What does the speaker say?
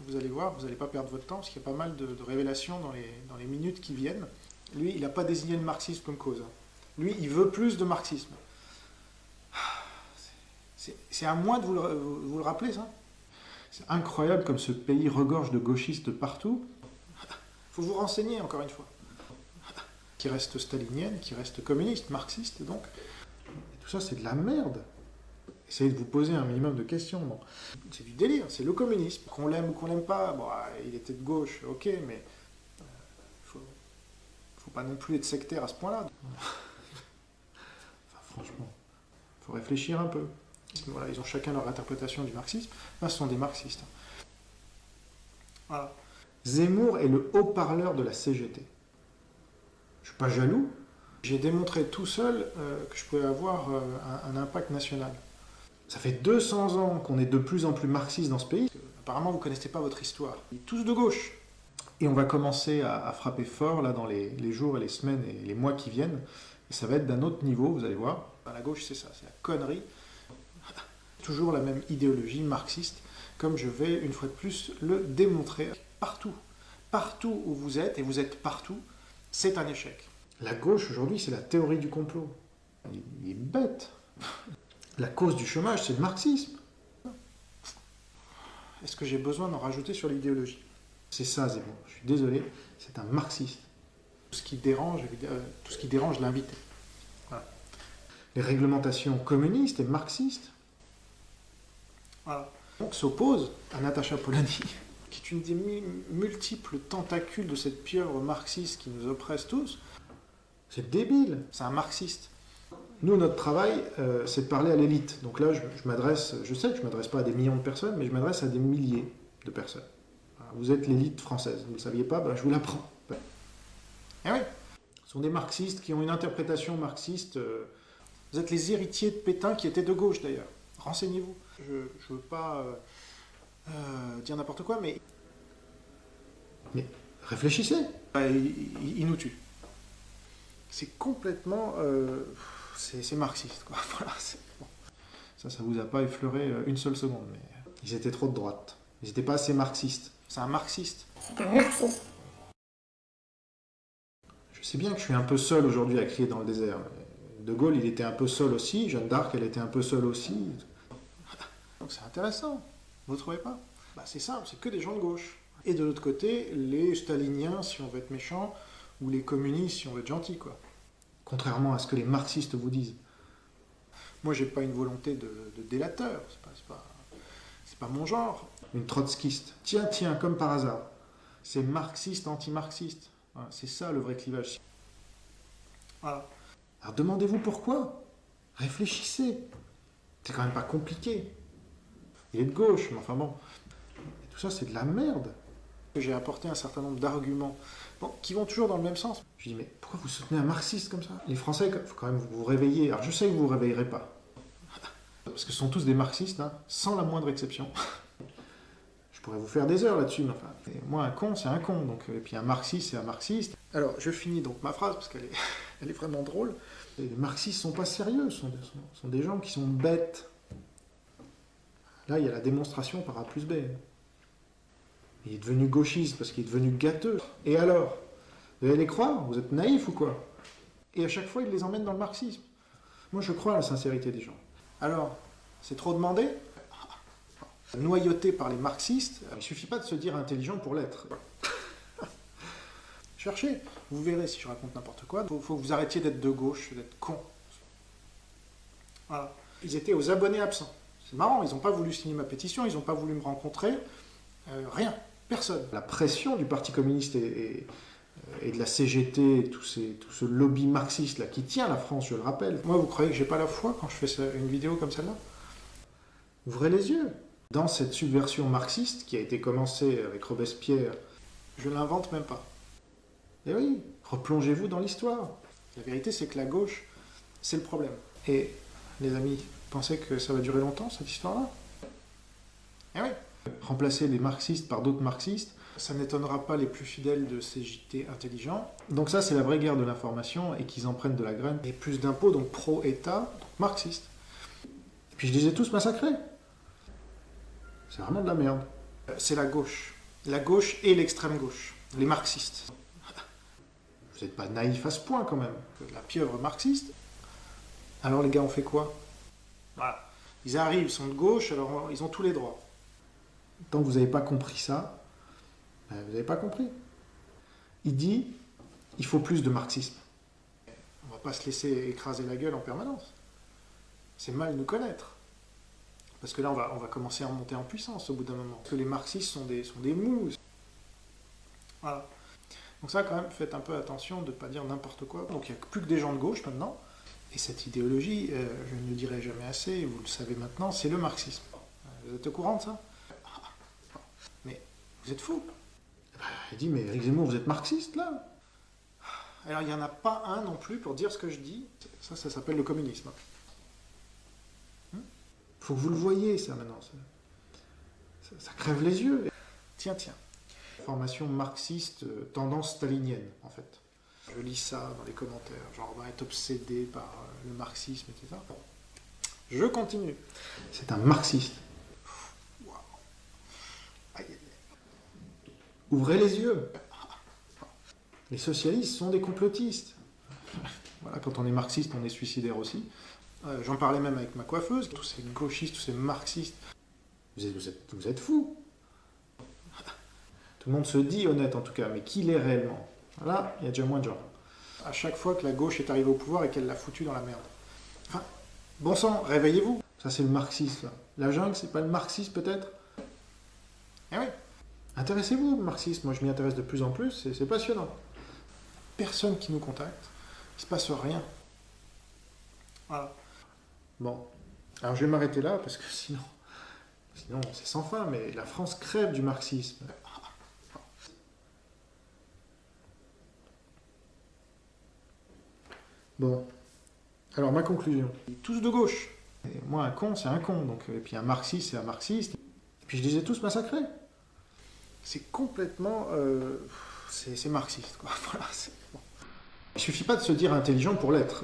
vous allez voir, vous n'allez pas perdre votre temps, parce qu'il y a pas mal de révélations dans les minutes qui viennent. Lui, il n'a pas désigné le marxisme comme cause. Lui, il veut plus de marxisme. C'est à moi de vous le rappeler, ça. C'est incroyable comme ce pays regorge de gauchistes partout. Il faut vous renseigner, encore une fois. Qui reste stalinienne, qui reste communiste, marxiste, donc. Et tout ça, c'est de la merde. Essayez de vous poser un minimum de questions. Bon. C'est du délire, c'est le communisme. Qu'on l'aime ou qu'on l'aime pas, bon, il était de gauche, ok, mais faut pas non plus être sectaire à ce point-là. Enfin, franchement, il faut réfléchir un peu. Voilà, ils ont chacun leur interprétation du marxisme. Là, ce sont des marxistes. Voilà. Zemmour est le haut-parleur de la CGT. Je suis pas jaloux. J'ai démontré tout seul que je pouvais avoir un impact national. Ça fait 200 ans qu'on est de plus en plus marxiste dans ce pays. Apparemment, vous ne connaissez pas votre histoire. Tous de gauche. Et on va commencer à frapper fort là, dans les jours et les semaines et les mois qui viennent. Et ça va être d'un autre niveau, vous allez voir. À la gauche, c'est ça, c'est la connerie. Toujours la même idéologie marxiste, comme je vais une fois de plus le démontrer. Partout, partout où vous êtes, et vous êtes partout, c'est un échec. La gauche, aujourd'hui, c'est la théorie du complot. Il est bête. La cause du chômage, c'est le marxisme. Est-ce que j'ai besoin d'en rajouter sur l'idéologie? C'est ça, Zemmour. Je suis désolé, c'est un marxiste. Tout ce qui dérange l'invité. Voilà. Les réglementations communistes et marxistes. Voilà. Donc s'oppose à Natacha Polony, qui est une des multiples tentacules de cette pieuvre marxiste qui nous oppresse tous. C'est débile, c'est un marxiste. Nous, notre travail, c'est de parler à l'élite. Donc là, je sais que je ne m'adresse pas à des millions de personnes, mais je m'adresse à des milliers de personnes. Vous êtes l'élite française, vous ne le saviez pas, ben, je vous l'apprends. Ben. Eh oui, ce sont des marxistes qui ont une interprétation marxiste. Vous êtes les héritiers de Pétain qui étaient de gauche d'ailleurs. Renseignez-vous. Je ne veux pas dire n'importe quoi, mais réfléchissez. Il nous tue. C'est complètement... c'est marxiste, quoi. Voilà, bon. Ça vous a pas effleuré une seule seconde, mais ils étaient trop de droite. Ils n'étaient pas assez marxistes. C'est un marxiste. C'est un marxiste. Je sais bien que je suis un peu seul aujourd'hui à crier dans le désert. De Gaulle, il était un peu seul aussi. Jeanne d'Arc, elle était un peu seule aussi. Donc c'est intéressant. Vous ne trouvez pas? Bah, c'est simple, c'est que des gens de gauche. Et de l'autre côté, les staliniens, si on veut être méchant, ou les communistes, si on veut être gentil, quoi. Contrairement à ce que les marxistes vous disent. Moi, j'ai pas une volonté de délateur. C'est pas mon genre. Une trotskiste. Tiens, comme par hasard. C'est marxiste, anti-marxiste. Voilà, c'est ça le vrai clivage. Voilà. Alors demandez-vous pourquoi. Réfléchissez. C'est quand même pas compliqué. Il est de gauche, mais enfin bon. Et tout ça, c'est de la merde. J'ai apporté un certain nombre d'arguments qui vont toujours dans le même sens. Je dis, mais pourquoi vous soutenez un marxiste comme ça? Les Français, il faut quand même vous réveiller. Alors je sais que vous ne vous réveillerez pas. Parce que ce sont tous des marxistes, hein, sans la moindre exception. Je pourrais vous faire des heures là-dessus, mais enfin, moi, un con, c'est un con. Donc, et puis un marxiste, c'est un marxiste. Alors, je finis donc ma phrase, parce qu'elle est vraiment drôle. Les marxistes ne sont pas sérieux, ce sont des gens qui sont bêtes. Là, il y a la démonstration par A plus B. Il est devenu gauchiste parce qu'il est devenu gâteux. Et alors? Vous allez les croire? Vous êtes naïfs ou quoi? Et à chaque fois, il les emmène dans le marxisme. Moi, je crois à la sincérité des gens. Alors, c'est trop demandé? Noyauté par les marxistes, il ne suffit pas de se dire intelligent pour l'être. Cherchez, vous verrez si je raconte n'importe quoi. Il faut que vous arrêtiez d'être de gauche, d'être con. Voilà. Ils étaient aux abonnés absents. C'est marrant, ils n'ont pas voulu signer ma pétition, ils n'ont pas voulu me rencontrer. Rien, personne. La pression du Parti communiste et de la CGT, tout ce lobby marxiste là, qui tient la France, je le rappelle. Moi, vous croyez que j'ai pas la foi quand je fais une vidéo comme celle-là? Ouvrez les yeux. Dans cette subversion marxiste qui a été commencée avec Robespierre, je ne l'invente même pas. Et oui, replongez-vous dans l'histoire. La vérité, c'est que la gauche, c'est le problème. Et les amis, pensez que ça va durer longtemps, cette histoire-là? Eh oui. Remplacer les marxistes par d'autres marxistes, ça n'étonnera pas les plus fidèles de ces JT intelligents. Donc ça, c'est la vraie guerre de l'information et qu'ils en prennent de la graine. Et plus d'impôts, donc pro-État, donc marxiste. Et puis je les ai tous massacrés. C'est vraiment de la merde. C'est la gauche. la gauche et l'extrême gauche, les marxistes. Vous n'êtes pas naïf à ce point quand même. La pieuvre marxiste. Alors les gars, on fait quoi? Voilà. Ils arrivent, ils sont de gauche, alors ils ont tous les droits. Tant que vous n'avez pas compris ça, ben, vous n'avez pas compris. Il dit, il faut plus de marxisme. On ne va pas se laisser écraser la gueule en permanence. C'est mal nous connaître. Parce que là, on va commencer à remonter en puissance au bout d'un moment. Parce que les marxistes sont des mous. Voilà. Donc ça, quand même, faites un peu attention de ne pas dire n'importe quoi. Donc il n'y a plus que des gens de gauche maintenant. Et cette idéologie, je ne le dirai jamais assez, vous le savez maintenant, c'est le marxisme. Vous êtes au courant de ça? Mais vous êtes fous. Il dit, mais Éric Zemmour, vous êtes marxiste, là? Alors il n'y en a pas un non plus pour dire ce que je dis. Ça s'appelle le communisme. Faut que vous le voyez, ça, maintenant. Ça crève les yeux. Tiens. Formation marxiste, tendance stalinienne, en fait. Je lis ça dans les commentaires, genre on va être obsédé par le marxisme, etc. Bon. Je continue. C'est un marxiste. Wow. Aïe. Ouvrez les yeux. Les socialistes sont des complotistes. Voilà, quand on est marxiste, on est suicidaire aussi. J'en parlais même avec ma coiffeuse, tous ces gauchistes, tous ces marxistes. Vous êtes fous. Tout le monde se dit honnête en tout cas, mais qui l'est réellement? Là, il y a déjà moins de gens. À chaque fois que la gauche est arrivée au pouvoir et qu'elle l'a foutu dans la merde. Enfin, bon sang, réveillez-vous. Ça, c'est le marxisme. La jungle, c'est pas le marxisme peut-être? Eh oui. Intéressez-vous au marxisme. Moi, je m'y intéresse de plus en plus. C'est passionnant. Personne qui nous contacte. Il se passe rien. Voilà. Bon. Alors, je vais m'arrêter là parce que sinon c'est sans fin. Mais la France crève du marxisme. Bon, alors ma conclusion. Tous de gauche. Et moi, un con, c'est un con. Donc, et puis un marxiste, c'est un marxiste. Et puis je les ai tous massacrés. C'est complètement... c'est marxiste, quoi. Voilà, bon. Il suffit pas de se dire intelligent pour l'être.